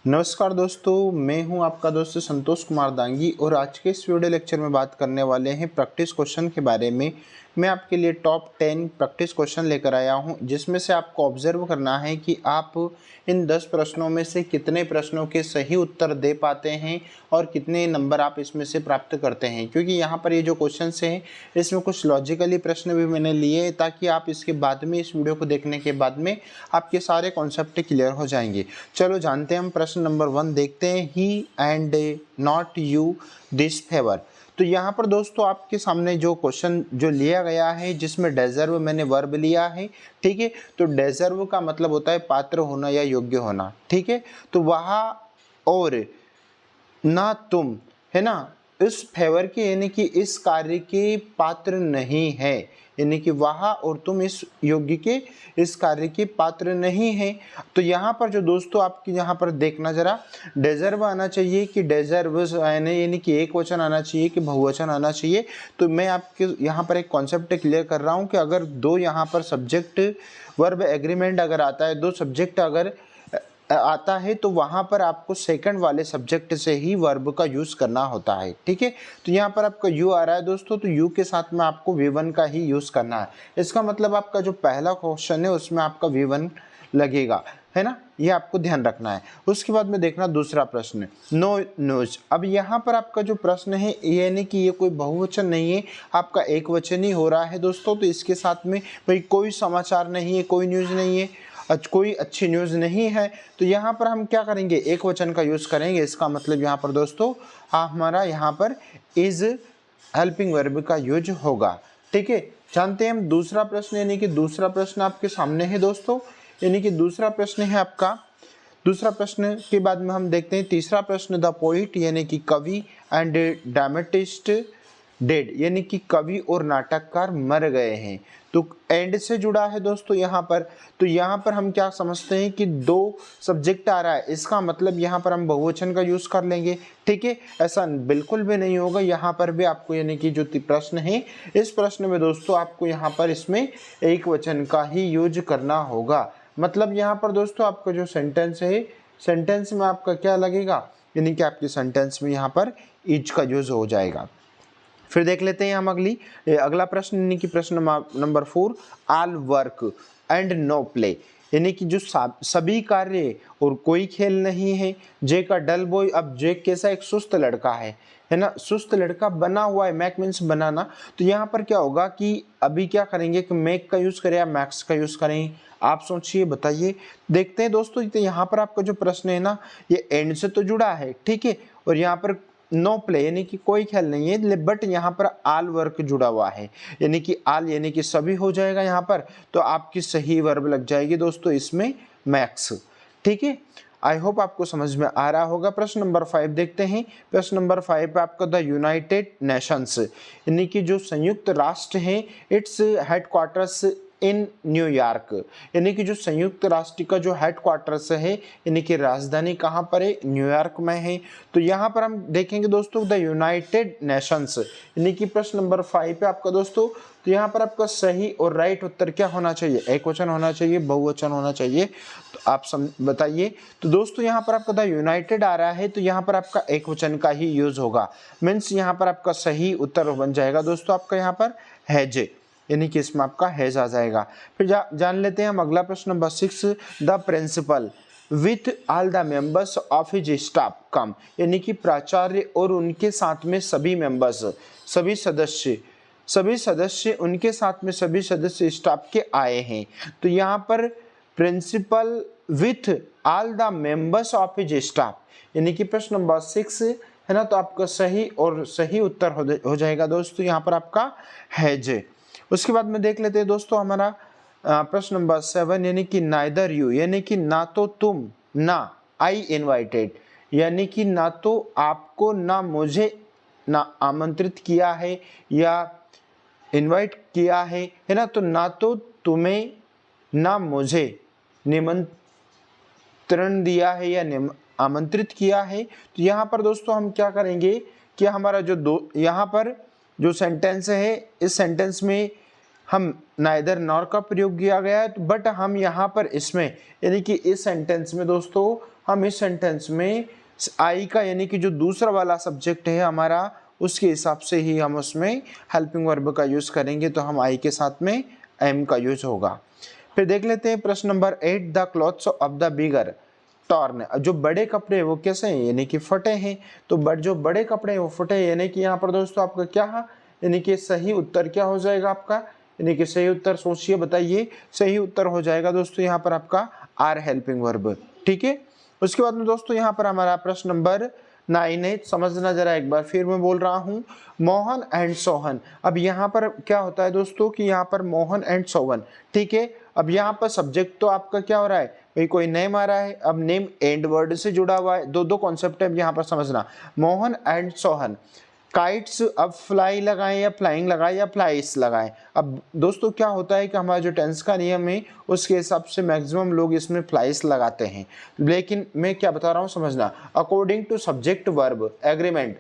नमस्कार दोस्तों, मैं हूं आपका दोस्त संतोष कुमार दांगी और आज के इस वीडियो लेक्चर में बात करने वाले हैं प्रैक्टिस क्वेश्चन के बारे में। मैं आपके लिए टॉप 10 प्रैक्टिस क्वेश्चन लेकर आया हूं, जिसमें से आपको ऑब्जर्व करना है कि आप इन 10 प्रश्नों में से कितने प्रश्नों के सही उत्तर दे पाते हैं और कितने नंबर आप इसमें से प्राप्त करते हैं। क्योंकि यहाँ पर ये जो क्वेश्चन हैं इसमें कुछ लॉजिकली प्रश्न भी मैंने लिए ताकि आप इसके बाद में इस वीडियो को देखने के बाद में आपके सारे कॉन्सेप्ट क्लियर हो जाएंगे। चलो जानते हैं हम प्रश्न नंबर 1 देखते हैं। He and not you this favour. तो यहाँ पर दोस्तों आपके सामने जो क्वेश्चन जो लिया गया है जिसमें डेजर्व मैंने वर्ब लिया है, ठीक है। तो डेजर्व का मतलब होता है पात्र होना या योग्य होना, ठीक है। तो वहाँ और ना तुम, है ना, इस फेवर के यानी कि इस कार्य के पात्र नहीं है, यानी कि वहाँ और तुम इस योग्य के इस कार्य के पात्र नहीं है। तो यहाँ पर जो दोस्तों आपकी यहाँ पर देखना जरा, डेजर्व आना चाहिए कि डेजर्व यानी कि एक वचन आना चाहिए कि बहुवचन आना चाहिए। तो मैं आपके यहाँ पर एक कॉन्सेप्ट क्लियर कर रहा हूँ कि अगर दो यहाँ पर सब्जेक्ट वर्ब एग्रीमेंट अगर आता है, दो सब्जेक्ट अगर आता है तो वहाँ पर आपको सेकंड वाले सब्जेक्ट से ही वर्ब का यूज़ करना होता है, ठीक है। तो यहाँ पर आपका यू आ रहा है दोस्तों, तो यू के साथ में आपको V1 का ही यूज़ करना है। इसका मतलब आपका जो पहला क्वेश्चन है उसमें आपका V1 लगेगा, है ना, ये आपको ध्यान रखना है। उसके बाद में देखना दूसरा प्रश्न, नो न्यूज। अब यहाँ पर आपका जो प्रश्न है यानी कि ये कोई बहुवचन नहीं है, आपका एक वचन ही हो रहा है दोस्तों। तो इसके साथ में भाई कोई समाचार नहीं है, कोई न्यूज़ नहीं है, कोई अच्छी न्यूज़ नहीं है। तो यहाँ पर हम क्या करेंगे, एक वचन का यूज़ करेंगे। इसका मतलब यहाँ पर दोस्तों हमारा यहाँ पर इज हेल्पिंग वर्ब का यूज होगा, ठीक है। जानते हैं हम दूसरा प्रश्न, यानी कि दूसरा प्रश्न आपके सामने है दोस्तों, यानी कि दूसरा प्रश्न है आपका। दूसरा प्रश्न के बाद में हम देखते हैं तीसरा प्रश्न, द पोइट यानी कि कवि एंड ड्रामेटिस्ट डेड, यानी कि कवि और नाटककार मर गए हैं। तो एंड से जुड़ा है दोस्तों यहाँ पर। तो यहाँ पर हम क्या समझते हैं कि दो सब्जेक्ट आ रहा है, इसका मतलब यहाँ पर हम बहुवचन का यूज कर लेंगे, ठीक है। ऐसा बिल्कुल भी नहीं होगा, यहाँ पर भी आपको यानी कि जो प्रश्न है इस प्रश्न में दोस्तों आपको यहाँ पर इसमें एक वचन का ही यूज करना होगा। मतलब यहाँ पर दोस्तों आपका जो सेंटेंस है, सेंटेंस में आपका क्या लगेगा, यानी कि आपके सेंटेंस में यहाँ पर इज का यूज हो जाएगा। फिर देख लेते हैं हम अगला प्रश्न, यानी कि प्रश्न number 4, all work and no play, यानी कि जो सभी कार्य और कोई खेल नहीं है। जे का डल बॉय, अब जे कैसा, एक सुस्त लड़का है ना, सुस्त लड़का बना हुआ है, मैक मीन्स बनाना। तो यहाँ पर क्या होगा कि अभी क्या करेंगे कि मेक का यूज करें या मैक्स का यूज करें, आप सोचिए, बताइए। देखते हैं दोस्तों, तो यहाँ पर आपका जो प्रश्न है ना ये एंड से तो जुड़ा है, ठीक है, और यहाँ पर नो प्ले यानी कि कोई खेल नहीं है, बट यहाँ पर आल वर्क जुड़ा हुआ है, यानी कि आल यानी कि सभी हो जाएगा यहाँ पर। तो आपकी सही वर्ब लग जाएगी दोस्तों इसमें मैक्स, ठीक है। आई होप आपको समझ में आ रहा होगा। प्रश्न नंबर 5 देखते हैं। प्रश्न नंबर 5 पे आपका द यूनाइटेड नेशंस, यानी कि जो संयुक्त राष्ट्र है, इट्स हेडक्वार्टर्स इन न्यूयॉर्क, यानी कि जो संयुक्त राष्ट्र का जो हेडक्वार्टर्स है यानी कि राजधानी कहाँ पर है, न्यूयॉर्क में है। तो यहाँ पर हम देखेंगे दोस्तों द यूनाइटेड नेशंस, यानी कि प्रश्न नंबर 5 पे आपका दोस्तों, तो यहाँ पर आपका सही और राइट उत्तर क्या होना चाहिए, एक वचन होना चाहिए, बहुवचन होना चाहिए। तो आप बताइए। तो दोस्तों यहाँ पर आपका द यूनाइटेड आ रहा है, तो यहाँ पर आपका एक वचन का ही यूज होगा, मीन्स यहाँ पर आपका सही उत्तर बन जाएगा दोस्तों आपका यहाँ पर हैज, यानी कि इसमें आपका हैज आ जाएगा। फिर जान लेते हैं हम अगला प्रश्न number 6, the principal with all the members of his staff come, यानी कि प्राचार्य और उनके साथ में सभी मेंबर्स, सभी सदस्य उनके साथ में सभी सदस्य स्टाफ के आए हैं। तो यहाँ पर principal with all the members of his staff, यानी कि प्रश्न नंबर 6 है ना, तो आपका सही और सही उत्तर हो जाएगा दोस्तों यहाँ पर आपका हैज। उसके बाद में देख लेते हैं दोस्तों हमारा प्रश्न नंबर 7, यानी कि नाइदर यू, यानी कि ना तो तुम ना आई इनवाइटेड, यानी कि ना तो आपको ना मुझे ना आमंत्रित किया है या इनवाइट किया है ना। तो ना तो तुम्हें ना मुझे निमंत्रण दिया है या आमंत्रित किया है। तो यहाँ पर दोस्तों हम क्या करेंगे कि हमारा जो यहाँ पर जो सेंटेंस है, इस सेंटेंस में हम नाइदर नॉर का प्रयोग किया गया है, बट हम यहाँ पर इसमें यानी कि इस सेंटेंस में दोस्तों, हम इस सेंटेंस में आई का यानी कि जो दूसरा वाला सब्जेक्ट है हमारा, उसके हिसाब से ही हम उसमें हेल्पिंग वर्ब का यूज़ करेंगे। तो हम आई के साथ में एम का यूज होगा। फिर देख लेते हैं प्रश्न number 8, the clothes of the bigger torn. जो बड़े कपड़े वो कैसे हैं, यानी कि फटे हैं। तो जो बड़े कपड़े हैं वो फटे हैं, यानी कि यहाँ पर दोस्तों आपका क्या है, यानी कि सही उत्तर क्या हो जाएगा आपका, यानी कि सही उत्तर सोचिए, बताइए। सही उत्तर हो जाएगा दोस्तों यहाँ पर आपका आर हेल्पिंग वर्ब। ठीक है। उसके बाद में दोस्तों यहाँ पर हमारा प्रश्न नंबर 9 है, समझना जरा एक बार फिर मैं बोल रहा हूँ, मोहन एंड सोहन। अब यहाँ पर क्या होता है दोस्तों कि यहाँ पर मोहन एंड सोहन, ठीक है। अब यहाँ पर सब्जेक्ट तो आपका क्या हो रहा है भाई, कोई नेम आ रहा है। अब नेम एंड वर्ड से जुड़ा हुआ है, दो कॉन्सेप्ट है यहाँ पर समझना, मोहन एंड सोहन। काइट्स, अब फ्लाई लगाएं या फ्लाइंग लगाएं या फ्लाइस लगाएं। अब दोस्तों क्या होता है कि हमारा जो टेंस का नियम है उसके हिसाब से मैक्सिमम लोग इसमें फ्लाइस लगाते हैं, लेकिन मैं क्या बता रहा हूँ समझना, according to subject verb agreement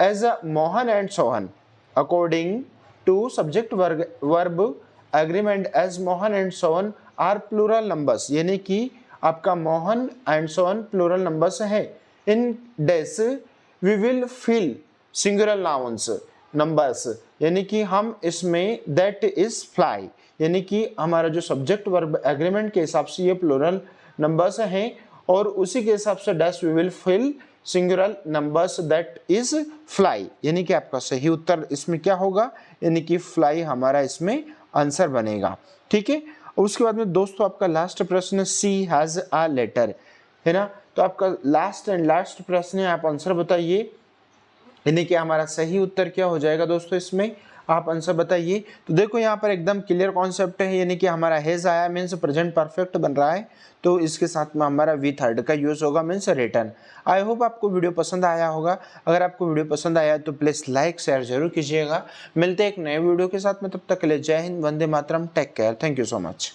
as a Mohan and Sohan, according to subject verb agreement as Mohan and Sohan are plural numbers, यानी कि आपका Mohan and Sohan plural numbers है। In these we will fill singular nouns numbers, यानी कि हम इसमें दैट इज फ्लाई, यानी कि हमारा जो सब्जेक्ट वर्ब एग्रीमेंट के हिसाब से ये प्लूरल नंबर्स हैं, और उसी के हिसाब से dash we will fill singular numbers that is fly, यानी कि आपका सही उत्तर इसमें क्या होगा, यानी कि फ्लाई हमारा इसमें आंसर बनेगा। ठीक है। उसके बाद में दोस्तों आपका लास्ट प्रश्न, सी हैज अ लेटर, है ना। तो आपका लास्ट प्रश्न है, आप आंसर बताइए, यानी कि हमारा सही उत्तर क्या हो जाएगा दोस्तों, इसमें आप आंसर बताइए। तो देखो यहाँ पर एकदम क्लियर कॉन्सेप्ट है, यानी कि हमारा हैज आया मीन्स प्रेजेंट परफेक्ट बन रहा है, तो इसके साथ में हमारा वी थर्ड का यूज होगा मीन्स रिटर्न। आई होप आपको वीडियो पसंद आया होगा। अगर आपको वीडियो पसंद आया तो प्लीज़ लाइक शेयर जरूर कीजिएगा। मिलते हैं एक नए वीडियो के साथ में, तब तक के लिए Jai Hind, Vande Mataram, take care, thank you so much.